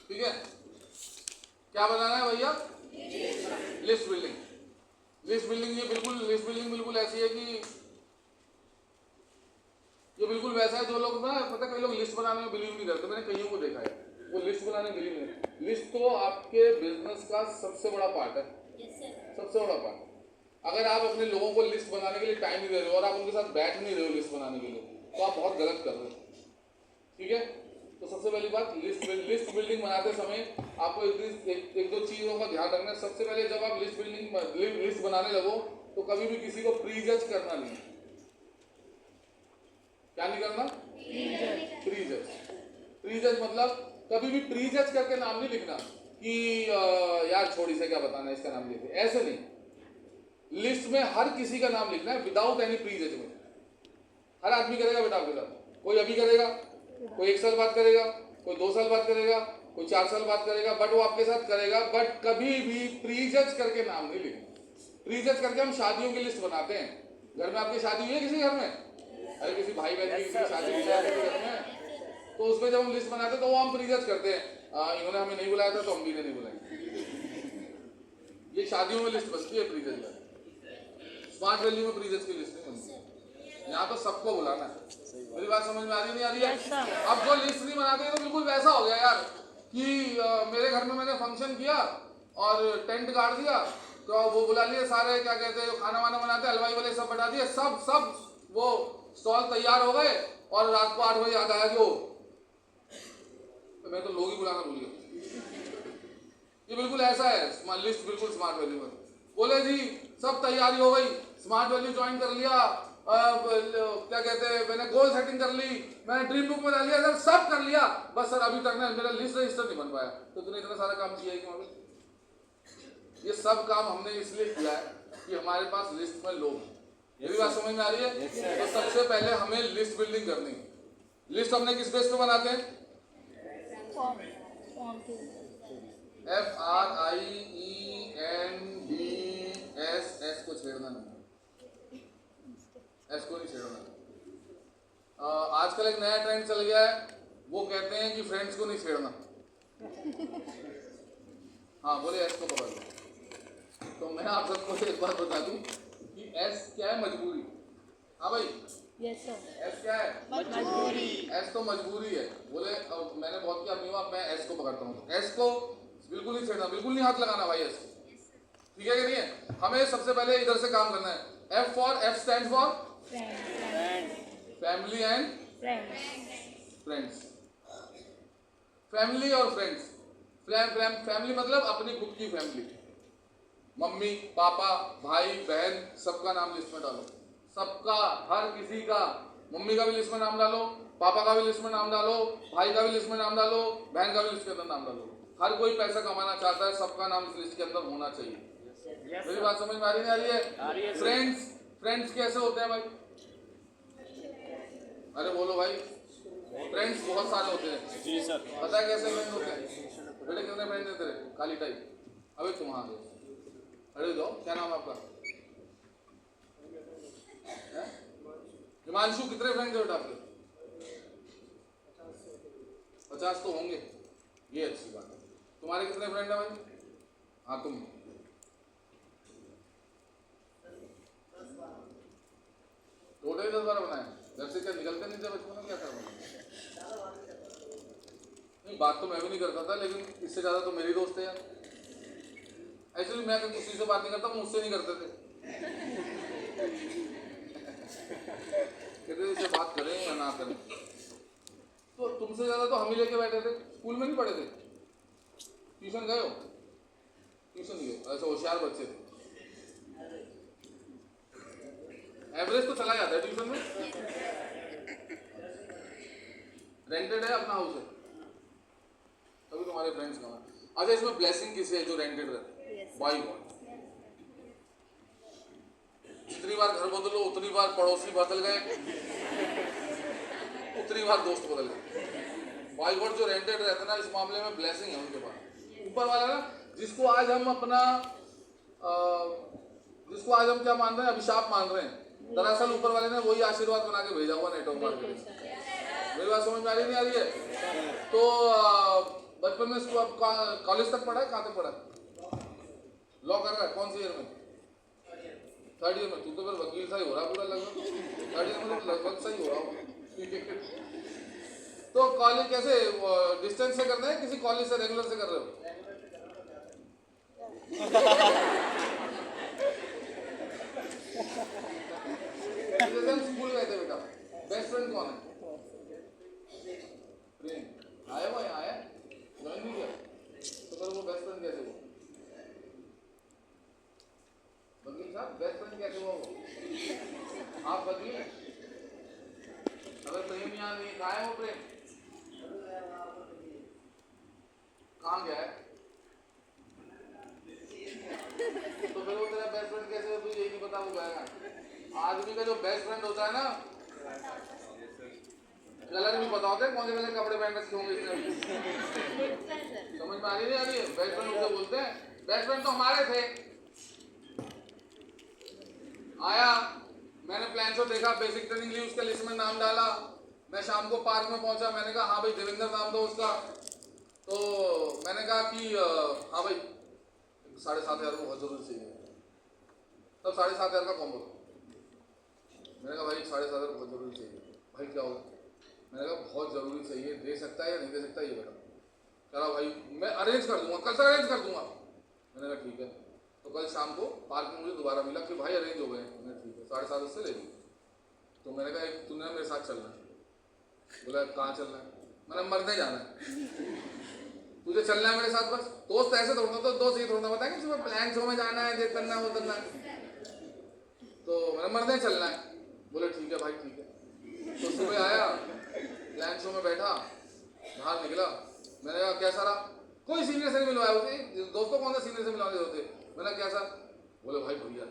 ठीक है, क्या बनाना है भैया? List building. लिस्ट बिल्डिंग बिल्कुल ऐसी है कि ये बिल्कुल वैसा है जो लोग ना, पता कई लोग लिस्ट बनाने में बिलीव नहीं करते, मैंने कईयों को देखा है वो लिस्ट बनाने में बिलीव नहीं। लिस्ट तो आपके बिजनेस का सबसे बड़ा पार्ट है, सबसे बड़ा पार्ट। अगर आप अपने लोगों को लिस्ट बनाने के लिए टाइम नहीं दे रहे हो और आप उनके साथ बैठ नहीं रहे हो लिस्ट बनाने के लिए, तो आप बहुत गलत कर रहे हो। ठीक है, तो सबसे पहली बात, लिस्ट बिल्डिंग बनाते समय आपको एक दो चीजों का ध्यान रखना है। सबसे पहले जब आप लिस्ट बनाने लगो तो कभी भी किसी को प्रीजज करना नहीं। क्या नहीं करना? प्रीजज मतलब कभी भी प्रीजज करके नाम नहीं लिखना कि यार छोड़ी से क्या बताना, इसका नाम लिखे, ऐसे नहीं। लिस्ट में हर किसी का नाम लिखना है विदाउट एनी प्रीजजमेंट। हर आदमी करेगा बेटा आपके साथ, कोई अभी करेगा, कोई 1 साल बाद करेगा, कोई 2 साल बाद करेगा, कोई 4 साल बाद करेगा, बट वो आपके साथ करेगा, बट कभी भी प्रीजज करके नाम नहीं लिखना। प्रीजज करके हम शादियों की लिस्ट बनाते हैं। घर में आपकी शादी हुई है किसी घर में? अरे किसी भाई बहन की किसी शादी हुई है घर में, तो उसमें जब हम लिस्ट बनाते हैं तो वो हम प्रीजज करते हैं, इन्होंने हमें नहीं बुलाया था तो हम भी नहीं बुलाएंगे। ये शादियों में लिस्ट बनती है प्रीजज में। स्मार्ट वैल्यू में प्रीजज की लिस्ट नहीं बनती। यहाँ तो सबको बुलाना है। मेरी बात समझ में आ रही नहीं आ रही है? अब जो लिस्ट नहीं बनाते तो बिल्कुल वैसा हो गया यार कि मेरे घर में मैंने फंक्शन किया और टेंट गाड़ दिया, तो वो बुला लिए सारे, क्या कहते हैं, खाना वाना बनाते, हलवाई वाले सब बैठा दिए, सब वो स्टॉल तैयार हो गए और रात को 8 बजे याद आया कि तो मैं तो लोग ही बुलाना भूल गया। ये बिल्कुल ऐसा है लिस्ट, बिल्कुल स्मार्ट वैल्यू में। बोले जी सब तैयारी हो गई, स्मार्ट वैल्यू ज्वाइन कर लिया, क्या कहते हैं, मैंने गोल सेटिंग कर ली, मैंने ड्रीम बुक में डाल लिया, सर सब कर लिया, बस सर अभी तक ना मेरा लिस्ट रजिस्टर नहीं बन पाया। तो तूने इतना सारा काम किया है क्यों? ये सब काम हमने इसलिए किया है कि हमारे पास लिस्ट में लोग हैं। ये भी बात समझ में आ रही है? तो सबसे पहले हमें लिस्ट बिल्डिंग करनी है। लिस्ट हमने किस बेस पे बनाते हैं? FRIENDS को छेड़ना नहीं, एस को नहीं छेड़ना। आजकल एक नया ट्रेंड चल गया है, वो कहते हैं कि फ्रेंड्स को नहीं छेड़ना। हाँ बोले एस को पकड़ लो। तो मैं आप सबको एक बात बता दूं कि एस क्या है? मजबूरी। हाँ भाई, यस सर। एस क्या है? मजबूरी। एस तो मजबूरी है। बोले मैंने बहुत किया, नहीं हुआ, मैं एस को पकड़ता हूँ। तो एस को बिल्कुल नहीं छेड़ना, बिल्कुल नहीं हाथ लगाना भाई एस को। ठीक है कि नहीं है? हमें सबसे पहले इधर से काम करना है। F stand for family and friends. Family और फ्रेंड्स। फैमिली मतलब अपनी खुद की फैमिली, मम्मी पापा भाई बहन, सबका नाम लिस्ट में डालो। सबका, हर किसी का। मम्मी का भी लिस्ट में नाम डालो, पापा का भी लिस्ट में नाम डालो, भाई का भी लिस्ट में नाम डालो, बहन का भी लिस्ट के अंदर नाम डालो। हर कोई पैसा कमाना चाहता है, सबका नाम इस लिस्ट के अंदर होना चाहिए। मेरी बात समझ में आ रही नहीं आ रही है? फ्रेंड्स कैसे होते हैं भाई? अरे बोलो भाई। फ्रेंड्स बहुत सारे होते हैं। जी सर। पता है कैसे फ्रेंड्स होते हैं? बेटे कितने फ्रेंड्स हैं तेरे? काली टाइप। अबे तुम आ गए, अरे दो, क्या नाम है आपका? हिमांशु। कितने फ्रेंड्स हैं बेटा आपके? 50 तो होंगे, ये अच्छी बात है। तुम्हारे कितने फ्रेंड हैं भाई? हाँ तुम टोटल 10-12 बनाए। घर से क्या निकलते नहीं थे बचपन में? क्या कर नहीं, बात तो मैं भी नहीं करता था, लेकिन इससे ज्यादा तो मेरी दोस्त है यार। एक्चुअली मैं किसी से बात नहीं करता, मुझसे नहीं करते थे। कहते इससे बात करें या ना करें। तो तुमसे ज्यादा तो हम ही लेके बैठे थे। स्कूल में नहीं पढ़े थे? ट्यूशन गए हो? ट्यूशन नहीं गए? ऐसे होशियार बच्चे थे। एवरेज तो चला जाता है ट्यूशन में। रेंटेड है अपना हाउस है, तभी तुम्हारे फ्रेंड्स कम है। अच्छा इसमें ब्लेसिंग किसे है जो रेंटेड रहते? By God. जितनी बार घर बदलो उतनी बार पड़ोसी बदल गए, उतनी बार दोस्त बदल गए। बाई गॉड जो रेंटेड रहते ना, इस मामले में ब्लेसिंग है उनके पास। ऊपर वाला ना, जिसको आज हम अपना जिसको आज हम क्या मान रहे हैं? अभिशाप मान रहे हैं। दरअसल ऊपर वाले ने वही आशीर्वाद बना के भेजा हुआ नेटवर्क मार्केटिंग। मेरी बात समझ में आ रही नहीं आ रही है? तो बचपन में स्कूल कॉलेज तक पढ़ा है, कहाँ तक पढ़ा है? लॉ कर रहा है कौन से ईयर में? थर्ड ईयर में। तू तो फिर वकील सा ही हो रहा पूरा लगभग। थर्ड ईयर में तो लगभग सही हो रहा हूँ। तो कॉलेज कैसे डिस्टेंस से कर रहे हैं, किसी कॉलेज से रेगुलर से कर रहे हो? जैसे हम स्कूल गए थे बेटा, बेस्ट फ्रेंड कौन है? प्रेम। आया वो यहाँ आया, ज्वाइन नहीं किया, तो फिर वो बेस्ट फ्रेंड कैसे हुआ? वकील साहब बेस्ट फ्रेंड कैसे हुआ वो? आप वकील हैं? अगर प्रेम यहाँ नहीं, कहाँ है वो प्रेम? कहाँ गया है? तो फिर वो तेरा बेस्ट फ्रेंड कैसे हो? तुझे यही नहीं पता वो गया। आदमी का जो बेस्ट फ्रेंड होता है ना, कलर भी पता होता है कौन से कलर कपड़े पहन रखे होंगे इसने। समझ में आ रही नहीं आ रही है? बेस्ट फ्रेंड उसे बोलते हैं। बेस्ट फ्रेंड तो हमारे थे। आया, मैंने प्लान शो देखा, बेसिक ट्रेनिंग ली, उसका लिस्ट में नाम डाला। मैं शाम को पार्क में पहुंचा, मैंने कहा हाँ भाई देवेंद्र नाम दो उसका। तो मैंने कहा कि हाँ भाई 7,500 को बहुत जरूरी चाहिए। तब 7,500 का कॉम्बो। मैंने कहा भाई 7,500 बहुत जरूरी चाहिए। भाई क्या होगा? मैंने कहा बहुत ज़रूरी चाहिए, दे सकता है या नहीं दे सकता ये बता। कह रहा भाई मैं अरेंज कर दूंगा, कल से अरेंज कर दूंगा। मैंने कहा ठीक है। तो कल शाम को पार्क में मुझे दोबारा मिला कि भाई अरेंज हो गए। मैंने ठीक है, 7,500 उससे ले ली। तो मैंने कहा तूने मेरे साथ चलना है। बोला कहाँ चलना है? मैंने मरने जाना है। तुझे चलना है मेरे साथ बस। दोस्त ऐसे थोड़ा, तो दोस्त ये थोड़ा बताया कि सुबह प्लान शो में जाना है, ये करना है वो करना है। तो मैंने मरने चलना है। बोले ठीक है भाई ठीक है। तो सुबह आया, प्लान शो में बैठा, बाहर निकला। मैंने कहा कैसा रहा? कोई सीनियर से नहीं मिलवाया होते, दोस्तों कौन सा सीनियर से मिलवाने होते। मैंने कहा कैसा? बोले भाई बढ़िया।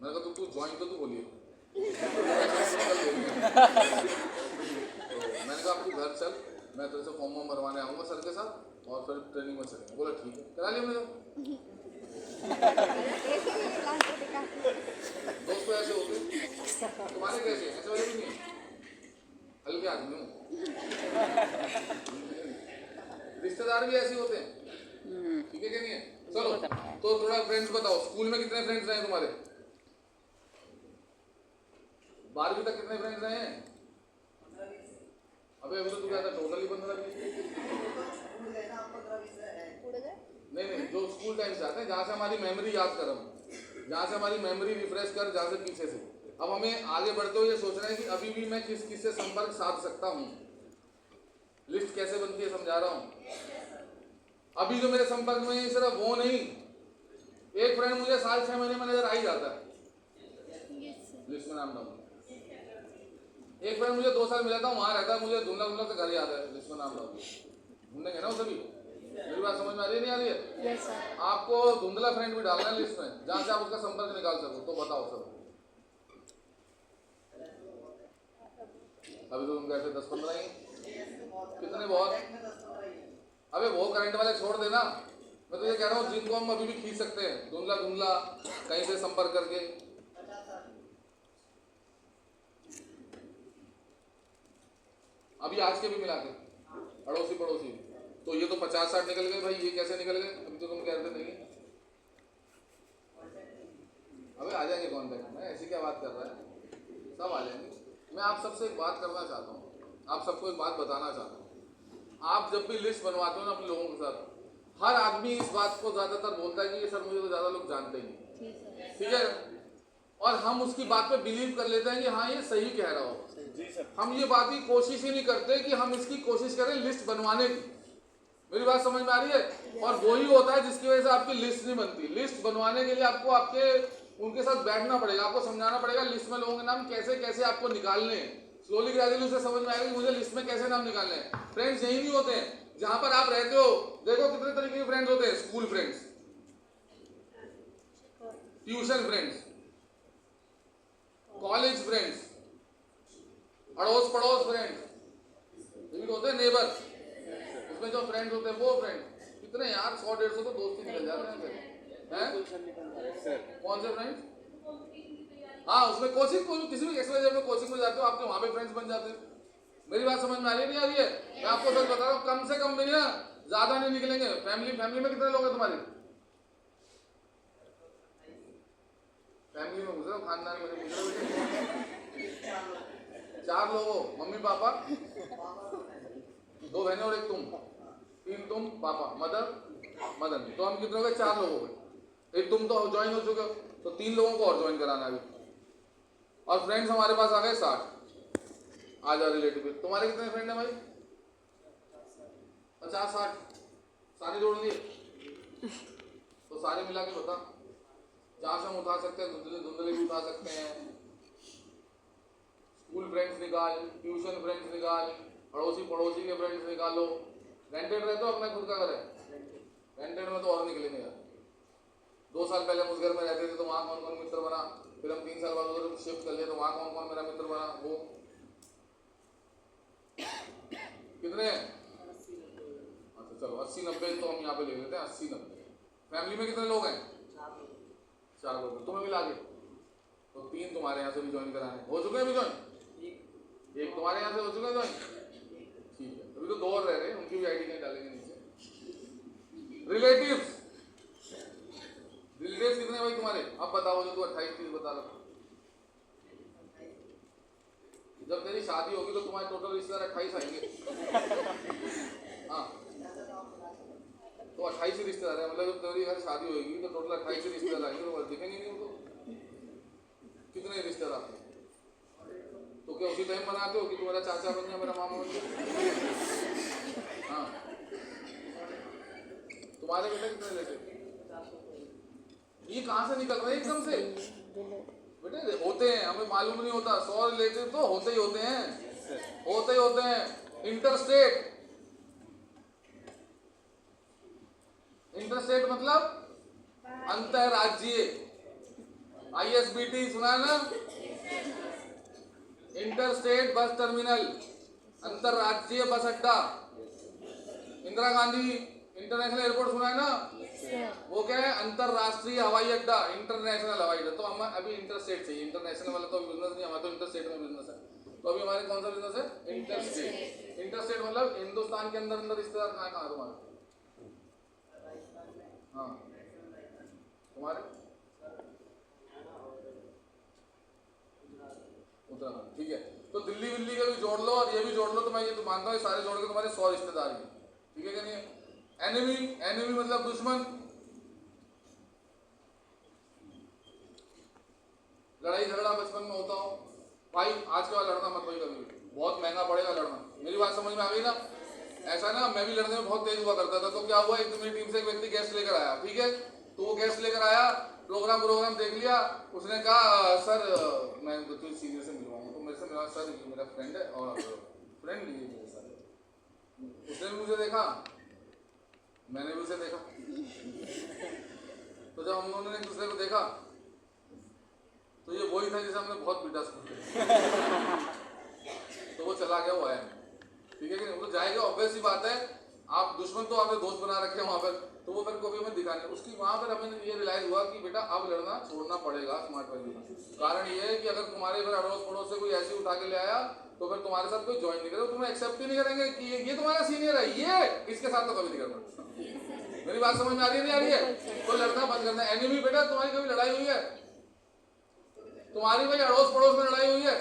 मैंने कहा तू ज्वाइन तो तू बोलिए। तो मैंने कहा तू घर चल, मैं तेरे से फॉर्म भरवाने आऊँगा सर के साथ और फिर ट्रेनिंग में चलेंगे। बोला ठीक है, करा लिया मैंने। दोस्त ऐसे होते, तुम्हारे कैसे? ऐसे वाले भी नहीं, हल्के आदमी हूँ। रिश्तेदार भी ऐसे होते हैं, ठीक है क्या नहीं है? चलो तो थोड़ा फ्रेंड्स बताओ, स्कूल में कितने फ्रेंड्स रहे तुम्हारे? 12वीं तक कितने फ्रेंड्स रहे हैं? अबे अभी तो तू कहता टोटली 15। नहीं, जो स्कूल टाइम से आते हैं, जहाँ से हमारी मेमोरी याद कर, हम जहाँ से हमारी मेमोरी रिफ्रेश कर, जहाँ से पीछे से। अब हमें आगे बढ़ते हुए ये सोचना है कि अभी भी मैं किस किस से संपर्क साध सकता हूँ। लिस्ट कैसे बनती है समझा रहा हूँ। अभी जो मेरे संपर्क में है सिर्फ वो नहीं, एक फ्रेंड मुझे साल 6 महीने में नजर आ ही जाता है, लिस्ट में नाम डालूंगा। एक फ्रेंड मुझे 2 साल मिला था, वहाँ रहता है, मुझे धुंधला धुंधला से घर याद है, लिस्ट में नाम डालूंगा। ढूंढेंगे ना वो सभी। मेरी बात समझ में आ रही नहीं आ रही है? Yes sir. आपको धुंधला फ्रेंड भी डालना है लिस्ट में, जहाँ से आप उसका संपर्क निकाल सको। तो बताओ सब। अभी तो उनका ऐसे 10-15 ही, कितने बहुत। अबे वो करंट वाले छोड़ देना, मैं तो ये कह रहा हूँ जिनको हम अभी भी खींच सकते हैं, धुंधला धुंधला कहीं से संपर्क करके। अभी आज के भी मिला के अड़ोसी पड़ोसी, तो ये तो 50-60 निकल गए भाई। ये कैसे निकल गए? अभी तो तुम कह रहे नहीं। अबे आ जाएंगे कॉन्टेक्ट में, ऐसी क्या बात कर रहा है, सब आ जाएंगे। मैं आप सबसे एक बात करना चाहता हूँ, आप सबको एक बात बताना चाहता हूँ। आप जब भी लिस्ट बनवाते हो ना अपने लोगों के साथ, हर आदमी इस बात को ज़्यादातर बोलता है कि ये सर मुझे तो ज़्यादा लोग जानते ही नहीं, ठीक है। और हम उसकी बात पे बिलीव कर लेते हैं कि हाँ ये सही कह रहा हो। हम ये बात की कोशिश ही नहीं करते कि हम इसकी कोशिश करें लिस्ट बनवाने की। मेरी बात समझ में आ रही है? और वो ही होता है जिसकी वजह से आपकी लिस्ट नहीं बनती। लिस्ट बनवाने के लिए आपको आपके उनके साथ बैठना पड़ेगा, आपको समझाना पड़ेगा लिस्ट में लोगों के नाम कैसे कैसे आपको निकालने हैं। स्लोली ग्रेजुअली उसे समझ में आएगा कि मुझे लिस्ट में कैसे नाम निकालने हैं। फ्रेंड्स यही नहीं होते हैं जहां पर आप रहते हो। देखो कितने तरीके के फ्रेंड्स होते हैं, school friends, tuition friends, college friends, अड़ोस पड़ोस फ्रेंड्स, ये भी होते हैं नेबर। उसमें जो फ्रेंड्स होते हैं वो फ्रेंड्स कितने यार, 100-150 तो दोस्त ही निकल जाते हैं। कौन से फ्रेंड्स? हाँ उसमें कोचिंग को किसी भी एक्सरसाइज में कोचिंग में जाते हो, आपके वहां पे फ्रेंड्स बन जाते हैं। मेरी बात समझ में आ रही है नहीं आ रही है? मैं आपको सच बता रहा हूँ, कम से कम भी ना ज्यादा नहीं निकलेंगे। फैमिली में कितने लोग हैं तुम्हारे? फैमिली में गुजरे, खानदान में गुजरे, 4 लोग हो, मम्मी पापा, 2 बहनें और 1 तुम, 3 तुम, पापा, मदर, मदन। तो हम कितने हो गए? 4 लोग हो गए। एक तुम तो ज्वाइन हो चुके हो, तो 3 लोगों को और ज्वाइन कराना अभी। और फ्रेंड्स हमारे पास आ गए 60। आ जाओ रिलेटिव। तुम्हारे कितने फ्रेंड है भाई? 50-60 सारे जोड़ दिए तो सारे मिला के बता। जहां से हम उठा सकते हैं, धुंधले भी उठा सकते हैं। स्कूल फ्रेंड्स निकाल, ट्यूशन फ्रेंड्स निकाल, पड़ोसी के फ्रेंड्स निकालो। रेंटेड रहते हो, अपना खुद का घर है? रेंटेड में तो और निकलेंगे यार। 2 साल पहले हम उस घर में रहते थे तो वहाँ कौन कौन मित्र बना, फिर हम 3 साल बाद उधर शिफ्ट कर लिए तो वहाँ कौन कौन मेरा मित्र बना। वो कितने हैं? अच्छा चलो 80-90 तो हम यहाँ पे ले लेते हैं। 80-90 फैमिली में कितने लोग हैं? 4 लोग। तुम्हें मिला के तो 3 तुम्हारे यहाँ से भी ज्वाइन कराने हो चुके हैं। अभी ज्वाइन 1 तुम्हारे यहाँ से हो चुका है ज्वाइन। ठीक है, अभी तो 2 और रह रहे हैं, उनकी भी आईडी कहीं डालेंगे नीचे। रिलेटिव्स कितने भाई तुम्हारे? अब बताओ, जो तू 28-30 बता रहा। जब तेरी शादी होगी तो तुम्हारे टोटल रिश्तेदार 28 आएंगे। हाँ तो 28 ही रिश्तेदार है, मतलब जब तेरी घर शादी होगी तो टोटल 28 ही रिश्तेदार आएंगे। तो दिखेंगे नहीं उनको कितने रिश्तेदार आते हैं। तो क्या उसी टाइम बनाते हो कि तुम्हारा चाचा बन गया, मेरा मामा बन गया? हाँ तुम्हारे बेटे कितने लेते? ये कहाँ से निकल रहा है एकदम से? बेटे होते हैं, हमें मालूम नहीं होता। 100 रिलेटिव तो होते ही होते हैं। इंटरस्टेट मतलब अंतरराज्यीय। ISBT सुना है ना? इंटरस्टेट बस टर्मिनल, अंतरराज्यीय बस अड्डा। इंदिरा गांधी इंटरनेशनल एयरपोर्ट सुना है ना? वो क्या है? अंतरराष्ट्रीय हवाई अड्डा, इंटरनेशनल हवाई अड्डा। तो हम अभी इंटरस्टेट चाहिए, इंटरनेशनल वाला तो बिजनेस नहीं, हमारा तो इंटरस्टेट में बिजनेस है। तो अभी हमारे कौन सा बिजनेस है? इंटरस्टेट मतलब हिंदुस्तान के अंदर रिश्तेदार कहाँ तुम्हारे? हाँ तुम्हारे उत्तराखंड। ठीक है, तो दिल्ली का भी जोड़ लो और ये भी जोड़ लो। तो मैं ये तो मानता हूँ सारे जोड़ के तुम्हारे 100 रिश्तेदार हैं। ठीक है कि नहीं? एनिमी मतलब दुश्मन। लड़ाई झगड़ा बचपन में होता हो भाई, आज के बाद लड़ना मत भाई कभी, बहुत महंगा पड़ेगा लड़ना। मेरी बात समझ में आ गई ना? ऐसा ना, मैं भी लड़ने में बहुत तेज हुआ करता था। तो क्या हुआ, एक तो मेरी टीम से एक व्यक्ति गेस्ट लेकर आया। ठीक है, तो वो गेस्ट लेकर आया, प्रोग्राम देख लिया। उसने कहा सर मैं तो सीनियर से मिलवाऊंगा। तो मेरे से मिला, सर ये मेरा फ्रेंड है और फ्रेंड ये मेरे साथ है। उसने भी मुझे देखा, मैंने भी उसे देखा। तो जब हम दोनों ने एक दूसरे को देखा तो ये वही था जिसे हमने बहुत पीटा स्कूल में। तो वो चला गया, वो आया। ठीक है कि नहीं? वो जाएगा, ऑब्वियस सी बात है। आप दुश्मन तो आपने दोस्त बना रखे हैं वहां पर, तो वो फिर कभी हमें दिखाने उसकी वहां पर हमें ये रियलाइज हुआ कि बेटा अब लड़ना छोड़ना पड़ेगा स्मार्ट वैल्यू का। कारण ये है कि अगर तुम्हारे फिर अड़ोस पड़ोस से कोई ऐसे उठा के ले आया तो फिर तुम्हारे साथ कोई ज्वाइन नहीं करेगा, तुम्हें एक्सेप्ट ही नहीं करेंगे कि ये तुम्हारा सीनियर है, ये इसके साथ तो कभी नहीं करना। मेरी बात समझ में आ रही है नहीं आ रही है? तो लड़ना बंद करना। एनिमी बेटा तुम्हारी कभी लड़ाई हुई है? तुम्हारी भाई अड़ोस पड़ोस में लड़ाई हुई है?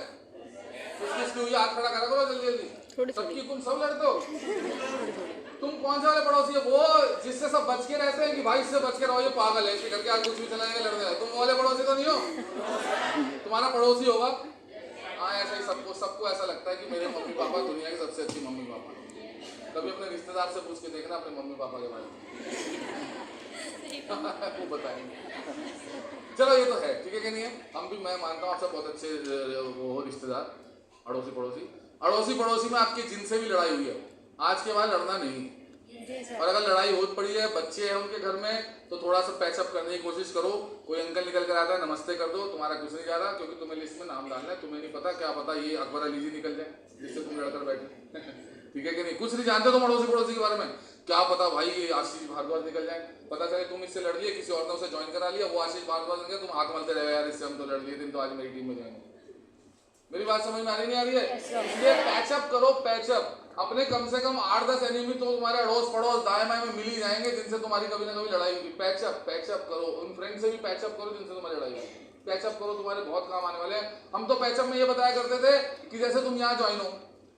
किसकी हुई? हाथ खड़ा करा करो जल्दी। सबकी तुम सब लड़ते हो? तुम कौन से वाले पड़ोसी है? वो जिससे सब बच के रहते हैं कि भाई इससे बच के रहो, ये पागल है, इसके घर के आगे कुछ भी चलाएंगे लड़ने है। तुम वाले पड़ोसी तो नहीं हो? तुम्हारा पड़ोसी होगा। हाँ ऐसा ही सबको ऐसा लगता है कि मेरे मम्मी पापा दुनिया की सबसे अच्छी मम्मी पापा। कभी अपने रिश्तेदार से पूछ के देखना अपने मम्मी पापा के बारे में, वो बताएंगे। चलो ये तो है, ठीक है कि नहीं है? हम भी, मैं मानता हूँ आपसे बहुत अच्छे वो रिश्तेदार, अड़ोसी पड़ोसी में आपकी जिनसे भी लड़ाई हुई है, आज के बाद लड़ना नहीं। और अगर लड़ाई हो पड़ी है, बच्चे हैं उनके घर में, तो थोड़ा सा पैचअप करने की कोशिश करो। कोई अंकल निकल कर आता है, नमस्ते कर दो, तुम्हारा कुछ नहीं जा रहा, क्योंकि तुम्हें लिस्ट में नाम डालना है। तुम्हें नहीं पता, क्या पता ये अकबर अली जी निकल जाए जिससे तुम लड़कर बैठे। ठीक है कि नहीं? कुछ नहीं जानते तुम अड़ोसी पड़ोसी के बारे में, क्या पता भाई ये आशीष भारद्वाज निकल जाए। पता चले तुम इससे लड़ लिए, किसी और ने उसे ज्वाइन करा लिया, वो आशीष भारद्वाज, तुम हाथ मलते रहे यार इससे हम तो लड़ लिए थे, तो आज मेरी टीम में ज्वाइन। मेरी बात समझ में आ रही नहीं आ रही है? Yes, sir. इसलिए पैचअप करो, पैचअप। अपने कम से कम 8-10 एनिमी तो तुम्हारे अड़ोस पड़ोस दाएं बाएं में मिल ही जाएंगे जिनसे तुम्हारी कभी ना कभी लड़ाई होगी। पैचअप करो, उन फ्रेंड से भी पैचअप करो जिनसे तुम्हारी लड़ाई होगी। पैचअप करो, तुम्हारे बहुत काम आने वाले हैं। हम तो पैचअप में ये बताया करते थे कि जैसे तुम यहाँ ज्वाइन हो,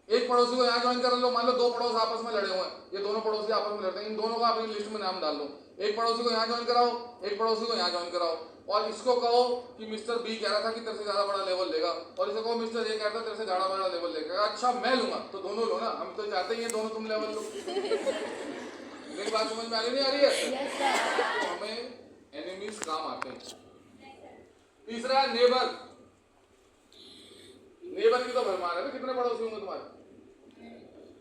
एक पड़ोसी को यहाँ ज्वाइन कर लो, मान लो 2 पड़ोस आपस में लड़े हुए हैं, ये दोनों पड़ोसी आपस में लड़ते हैं, इन दोनों का अपनी लिस्ट में नाम डाल दो। एक पड़ोसी को यहाँ ज्वाइन कराओ, एक पड़ोसी को यहाँ ज्वाइन कराओ, और इसको कहो कि मिस्टर बी कह रहा था कि तेरे से ज्यादा बड़ा लेवल लेगा, और इसे कहो मिस्टर ए कह रहा था तेरे से ज्यादा बड़ा लेवल लेगा। अच्छा मैं लूंगा, तो दोनों लो ना, हम तो चाहते ही हैं दोनों तुम लेवल लो। मेरी बात समझ में आ रही नहीं आ रही है? Yes, sir. तो हमें एनिमीज काम आते हैं। तीसरा नेबर। नेबर की तो भरमार है। कितने पड़ोसी होंगे तुम्हारे?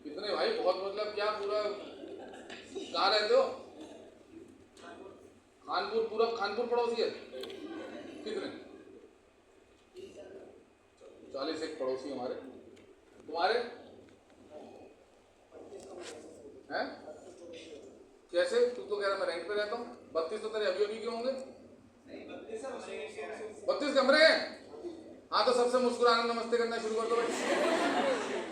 कितने भाई? बहुत, मतलब क्या पूरा कहाँ रहते हो? खानपुर, पूरा खानपुर पड़ोसी है। कितने? 41 पड़ोसी हमारे। तुम्हारे हैं? कैसे? तू तो कह रहा मैं रेंट पे रहता हूँ। 32 तो तेरे अभी क्यों होंगे? 32 कमरे हैं। हाँ तो सबसे मुस्कुराना नमस्ते करना शुरू कर दो भाई।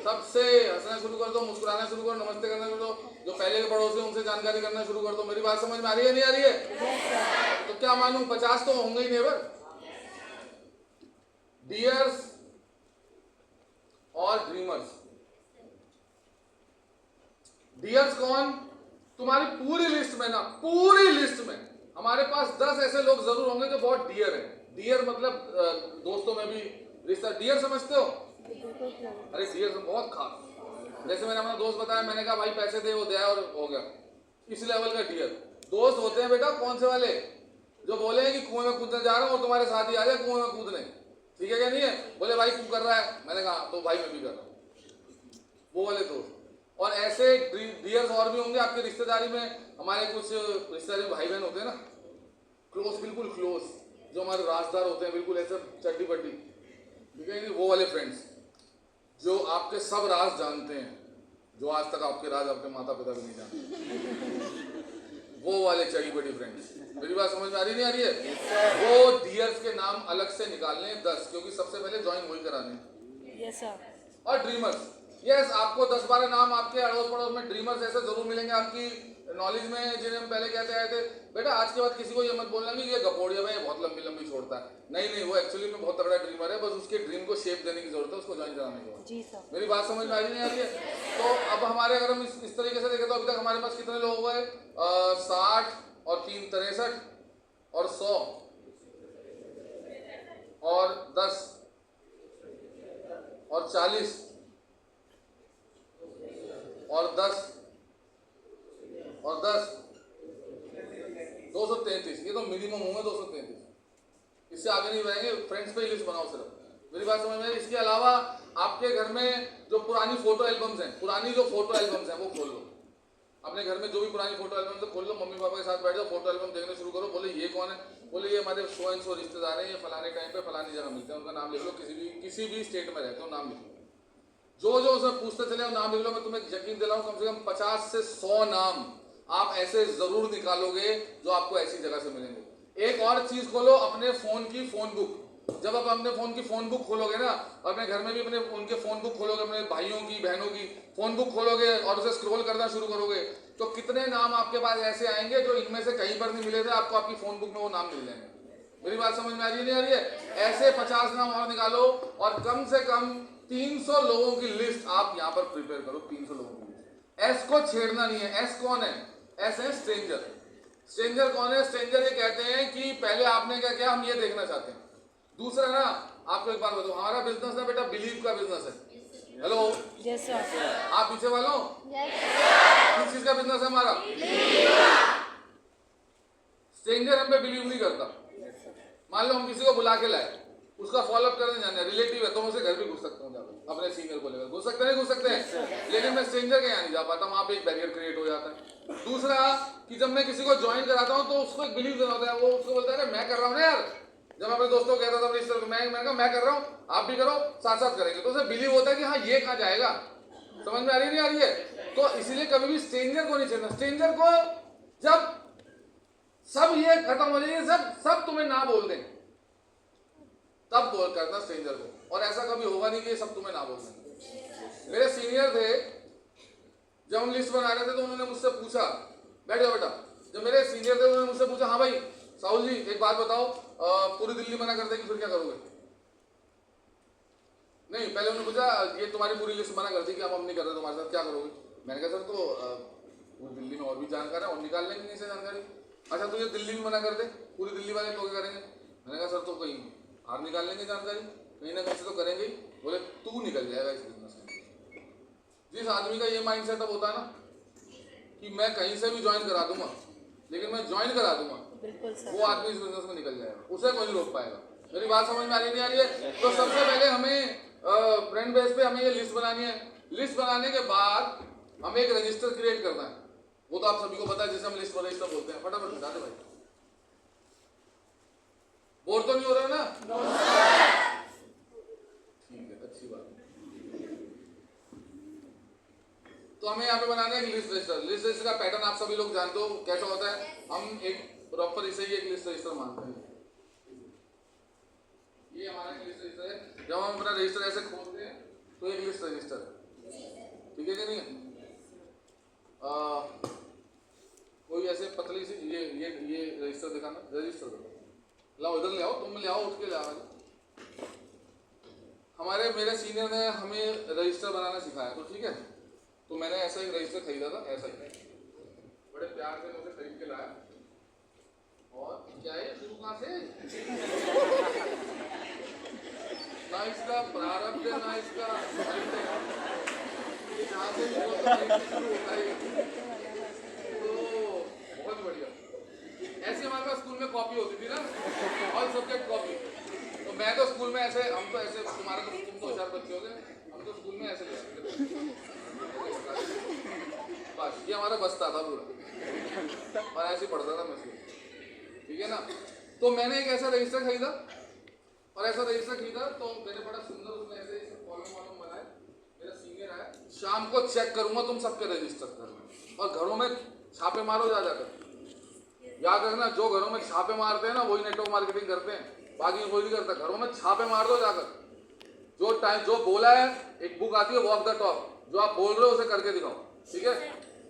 सबसे हंसना शुरू कर दो, मुस्कुराना शुरू करो, नमस्ते करना शुरू करो। जो पहले के पड़ोसी उनसे जानकारी करना शुरू कर दो। मेरी बात समझ में आ रही है नहीं आ रही है? तो क्या मालूम 50 तो होंगे ही नेबर। डियर्स और ड्रीमर्स। डियर्स कौन? तुम्हारी पूरी लिस्ट में ना, पूरी लिस्ट में हमारे पास 10 ऐसे लोग जरूर होंगे जो बहुत डियर हैं। डियर मतलब दोस्तों में भी रिश्ता। डियर समझते हो? अरे डियर से बहुत खास। जैसे मैंने अपना दोस्त बताया, मैंने कहा भाई पैसे दे, वो दिया और हो गया। इस लेवल का डियर दोस्त होते हैं बेटा। कौन से वाले? जो बोले कि कुएं में कूदने जा रहा हूँ और तुम्हारे साथ ही आ जाए कुएं में कूदने। ठीक है क्या नहीं है? बोले भाई तू कर रहा है, मैंने कहा तो भाई मैं भी कर रहा हूँ। वो वाले दोस्त। और ऐसे डियर्स और भी होंगे आपकी रिश्तेदारी में। हमारे कुछ रिश्तेदारी भाई बहन होते हैं ना, क्लोज, बिल्कुल क्लोज, जो हमारे राजदार होते हैं, बिल्कुल ऐसे चड्डी पट्टी, ठीक है। वो वाले फ्रेंड्स जो आपके सब राज जानते हैं, जो आज तक आपके राज आपके माता पिता भी नहीं जानते। वो वाले चड्डी पट्टी फ्रेंड्स। मेरी बात समझ में आ रही नहीं आ रही है? वो डियर्स के नाम अलग से निकालने 10, क्योंकि सबसे पहले ज्वाइन वही कराने। Yes, sir. और ड्रीमर्स। यस, आपको 10-12 नाम आपके अड़ोस पड़ोस में ड्रीमर्स ऐसे जरूर मिलेंगे आपकी नॉलेज में, जिन्हें हम पहले कहते आए थे बेटा आज के बाद किसी को ये मत बोलना कि ये गपोड़िया में बहुत लंबी लंबी छोड़ता है। नहीं, वो एक्चुअली में बहुत तगड़ा ड्रीमर है, बस उसके ड्रीम को शेप देने की जरूरत है, उसको ज्वाइन कराने की। जी सर। मेरी बात समझ में आ रही नहीं आ रही है? तो अब हमारे, अगर हम इस तरीके से देखें तो अभी तक हमारे पास कितने लोग हुए? 60 और 3 63 और 100 और 10 और 40 और 10 और 10 233। ये तो मिनिमम होंगे 233। इससे आगे नहीं रहेंगे। फ्रेंड्स पे ही लिस्ट बनाओ सिर्फ। मेरी बात समझ में? इसके अलावा आपके घर में जो पुरानी फोटो एल्बम्स हैं, पुरानी जो फोटो एल्बम्स हैं वो खोल लो। अपने घर में जो भी पुरानी फोटो एल्बम्स है खोल लो। मम्मी पापा के साथ बैठ जाओ, फोटो एल्बम देखने शुरू करो। बोले ये कौन है? बोले ये हमारे सो एंड सो रिश्तेदार हैं, ये फलाने टाइम पे फलानी जगह मिलते हैं, उनका नाम लिख लो। किसी भी स्टेट में रहते हो नाम लिख लो। जो उसमें पूछते चले और नाम लिख लो। मैं तुम्हें यकीन दिलाऊं कम से कम 50 से 100 नाम आप ऐसे जरूर निकालोगे जो आपको ऐसी जगह से मिलेंगे। एक और चीज खोलो, अपने फोन की फोन बुक। जब आप अपने फोन की फोन बुक खोलोगे ना, और अपने घर में भी अपने उनके फोन बुक खोलोगे, अपने भाइयों की बहनों की फोन बुक खोलोगे और उसे स्क्रॉल करना शुरू करोगे, तो कितने नाम आपके पास ऐसे आएंगे जो इनमें से कहीं पर नहीं मिले थे, आपको आपकी फोन बुक में वो नाम मिल जाएंगे। मेरी बात समझ में आ रही है नहीं आ रही है? ऐसे 50 नाम और निकालो और कम से कम 300 लोगों की लिस्ट आप यहाँ पर प्रिपेयर करो। 300 लोगों की लिस्ट। एस को छेड़ना नहीं है। एस कौन है? एस है स्ट्रेंजर। स्ट्रेंजर कौन है? स्ट्रेंजर ये कहते हैं कि पहले आपने क्या किया, हम ये देखना चाहते हैं। दूसरा ना, आपको एक बात बताओ, हमारा बिजनेस ना बेटा बिलीव का बिजनेस है। Hello, yes sir. आप पीछे वालों, किस चीज का बिजनेस है हमारा? स्ट्रेंजर हम पे बिलीव नहीं करता। मान लो हम किसी को बुला के लाए, उसका फॉलोअप करने जाना है, रिलेटिव है तो मैं उसे घर भी घुस सकता हूँ, जाकर अपने सीनियर को लेकर घुस सकते हैं, घुस सकते हैं, लेकिन मैं स्ट्रेंजर के यहाँ नहीं जा पाता, वहां पे एक बैरियर क्रिएट हो जाता है। दूसरा कि जब मैं किसी को ज्वाइन कराता हूँ तो उसको एक बिलीव देना होता है। वो उसको बोलता है मैं कर रहा हूँ ना यार। जब अपने दोस्तों को कहता था मैं कर रहा हूँ, आप भी करो, साथ साथ करेंगे, तो उसे बिलीव होता है कि हाँ ये कहाँ जाएगा। समझ में आ रही नहीं आ रही है? तो इसलिए कभी भी स्ट्रेंजर को नहीं छेड़ना। स्ट्रेंजर को जब सब ये खत्म हो जाए, सब तुम्हें ना बोल दें, तब बोल करना स्ट्रेंजर को। और ऐसा कभी होगा नहीं कि ये सब तुम्हें ना बोल देंगे। मेरे सीनियर थे, जब हम लिस्ट बना रहे थे तो उन्होंने मुझसे पूछा, बैठ जाओ बेटा, जब मेरे सीनियर थे उन्होंने मुझसे पूछा, हाँ भाई साहुल जी एक बात बताओ, पूरी दिल्ली मना कर देगी फिर क्या करोगे? नहीं, पहले उन्होंने पूछा ये तुम्हारी पूरी लिस्ट मना कर दी कि हम नहीं कर रहे तुम्हारे साथ, क्या करोगे? मैंने कहा सर तो पूरी दिल्ली में और भी जानकार है और निकाल लेंगे नहीं से जानकारी। अच्छा तो ये दिल्ली में मना कर दे, पूरी दिल्ली वाले तो क्या करेंगे? मैंने कहा सर तो कहीं और निकाल लेंगे जानकारी, कहीं ना कहीं से तो करेंगे ही। बोले तू निकल जाएगा इस बिजनेस में। जिस आदमी का ये माइंड सेटअप होता है ना कि मैं कहीं से भी ज्वाइन करा दूंगा, लेकिन मैं ज्वाइन करा दूंगा, वो आदमी इस बिजनेस में निकल जाएगा, उसे कोई रोक पाएगा। मेरी बात समझ में आ रही नहीं आ रही है? तो सबसे पहले हमें फ्रेंड बेस पे हमें ये लिस्ट बनानी है। लिस्ट बनाने के बाद हमें एक रजिस्टर क्रिएट करना है, वो तो आप सभी को पता है, जिसे हम लिस्ट रजिस्टर बोलते हैं। फटाफट बता दे भाई, बोर तो नहीं हो रहा ना? ठीक है, अच्छी बात। तो हमें यहाँ पे बनाना है एक लिस्ट रजिस्टर। लिस्ट रजिस्टर का पैटर्न आप सभी लोग जानते हो कैसा होता है। हम एक प्रॉपर इसे ही एक लिस्ट रजिस्टर मानते हैं। ये हमारा एक लिस्ट रजिस्टर है। जब हम अपना रजिस्टर ऐसे खोलते हैं तो एक लिस्ट रजिस्टर, ठीक है कि नहीं? कोई ऐसे पतली सी ये रजिस्टर दिखाना, रजिस्टर लाओ, इधर ले आओ, तुम ले आओ, उठ के ले आओ। हमारे मेरे सीनियर ने हमें रजिस्टर बनाना सिखाया, तो ठीक है, तो मैंने ऐसा एक रजिस्टर खरीदा था, ऐसा ही बड़े प्यार से मुझे खरीद के लाया। और क्या है, शुरू कहाँ से? ना इसका प्रारंभ है ना इसका जहाँ से शुरू होता है। तो बहुत बढ़िया। ऐसे हमारे पास स्कूल में कॉपी होती थी ना, ऑल सब्जेक्ट कॉपी। तो मैं तो स्कूल में ऐसे, हम तो ऐसे, तुम तो होशियार बच्चे हो गए, हम तो स्कूल में ऐसे बस ये हमारा बस्ता था पूरा, और ऐसे पढ़ता था मैं स्कूल, ठीक है ना? तो मैंने एक ऐसा रजिस्टर खरीदा, और ऐसा रजिस्टर खरीदा तो मैंने बड़ा सुंदर उसमें ऐसे कॉलम बनाए। मेरा सीनियर आया, शाम को चेक करूंगा तुम सबके रजिस्टर करना, और घरों में छापे मारो जा जाकर। याद रखना, जो घरों में छापे मारते हैं ना वही नेटवर्क मार्केटिंग करते हैं, बाकी कोई नहीं करता। घरों में छापे मार दो जाकर, जो बोला है, एक बुक आती है वॉक द टॉक, जो आप बोल रहे हो उसे करके दिखाओ, ठीक है?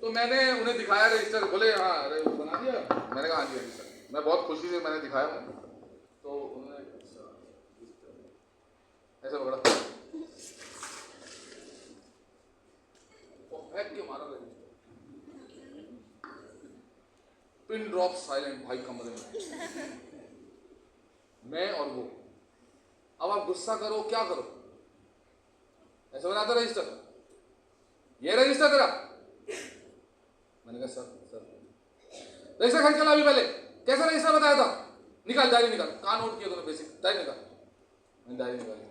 तो मैंने उन्हें दिखाया रजिस्टर, बोले हाँ अरे बना दिया। मैंने कहा हाँ जी रजिस्टर। मैं बहुत खुशी से मैंने दिखाया उन्हें, तो उन्होंने ऐसे पकड़ा और फेंक के मारा रजिस्टर, पिन ड्रॉप साइलेंट भाई कमरे में, मैं और वो। अब आप गुस्सा करो क्या करो, ऐसे बनाता रजिस्टर, ये रजिस्टर तेरा। मैंने कहा सर रजिस्टर खरीद चला अभी पहले, कैसा रजिस्टर बताया था? निकाल डायरी निकाल, कहाँ नोट किया तूने बेसिक, डायरी निकाल। मैंने डायरी निकाली,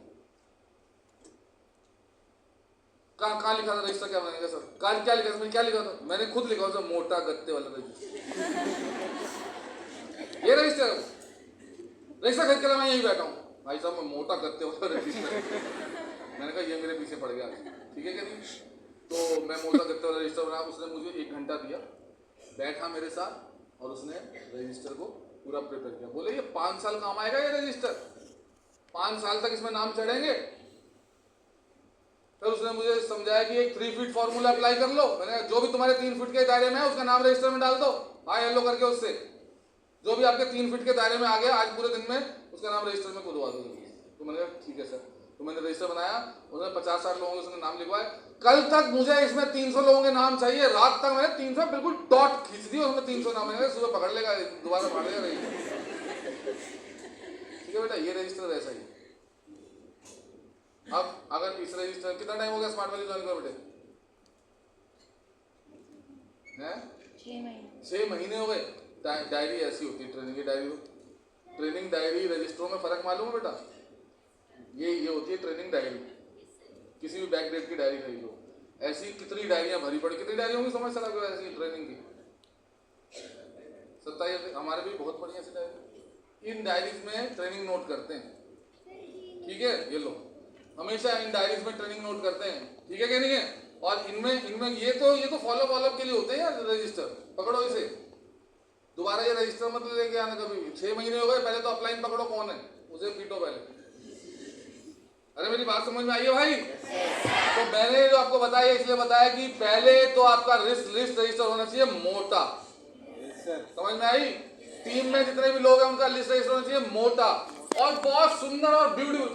कहाँ लिखा था रजिस्टर? क्या मैंने कहा सर कल क्या लिखा था? मैंने क्या लिखा था? मैंने खुद लिखा था, मोटा गत्ते वाला रजिस्टर। ये रजिस्टर है, रजिस्टर खरीद कर मैं यहीं बैठा हूँ भाई साहब, मैं मोटा गत्ते वाला रजिस्टर। मैंने कहा ये मेरे पीछे पड़ गया, ठीक है क्या नहीं? तो मैं मोटा गत्ते वाला रजिस्टर बनाया। उसने मुझे 1 घंटा दिया, बैठा मेरे साथ, और उसने रजिस्टर को पूरा प्रिपेयर किया। बोले ये 5 साल काम आएगा ये रजिस्टर, 5 साल तक इसमें नाम चढ़ेंगे। फिर उसने मुझे समझाया कि एक 3 फीट फॉर्मूला अप्लाई कर लो। मैंने जो भी तुम्हारे 3 फीट के दायरे में है उसका नाम रजिस्टर में डाल दो, हाय हेलो करके। उससे जो भी आपके 3 फीट के दायरे में आ गया आज पूरे दिन में, उसका नाम रजिस्टर में खुदवा दो। तो मैंने कहा ठीक है सर। तो मैंने रजिस्टर बनाया, उसने 50-60 लोगों के उसने नाम लिखवाए। कल तक मुझे इसमें 300 लोगों के नाम चाहिए, रात तक मैंने 300 बिल्कुल डॉट खींच दी, उसमें 300 नाम। मैंने सुबह पकड़ लेगा, दोबारा फाड़ लेगा रजिस्टर, ठीक है बेटा? ये रजिस्टर ऐसा ही। अब अगर इस रजिस्टर, कितना टाइम हो गया स्मार्ट वैली ज्वाइन कर बेटे? 6 महीने हो गए। डायरी ऐसी होती है, ट्रेनिंग की डायरी। ट्रेनिंग डायरी रजिस्टरों में फर्क मालूम है बेटा? ये होती है ट्रेनिंग डायरी। किसी भी बैक डेट की डायरी खरीदो, ऐसी कितनी डायरियां भरी पड़ी, कितनी डायरी होंगी समझ सकते हो ऐसी ट्रेनिंग की? 27 हमारे भी बहुत बढ़िया सी डायरी। इन डायरीज में ट्रेनिंग नोट करते हैं, ठीक है? ये लो, हमेशा इन डायरीज में ट्रेनिंग नोट करते हैं, ठीक है कि नहीं है? और इनमें ये तो फॉलो के लिए होते हैं यार रजिस्टर। पकड़ो इसे, दोबारा ये रजिस्टर मत लेके आना कभी भी। 6 महीने हो गए, पहले तो अपलाइन पकड़ो कौन है, उसे पीटो पहले। अरे मेरी बात समझ में आई है भाई? तो मैंने जो आपको बताया इसलिए बताया कि पहले तो आपका लिस्ट रजिस्टर होना चाहिए मोटा। समझ में आई? टीम में जितने भी लोग हैं उनका लिस्ट रजिस्टर होना चाहिए मोटा और बहुत सुंदर और ब्यूटीफुल।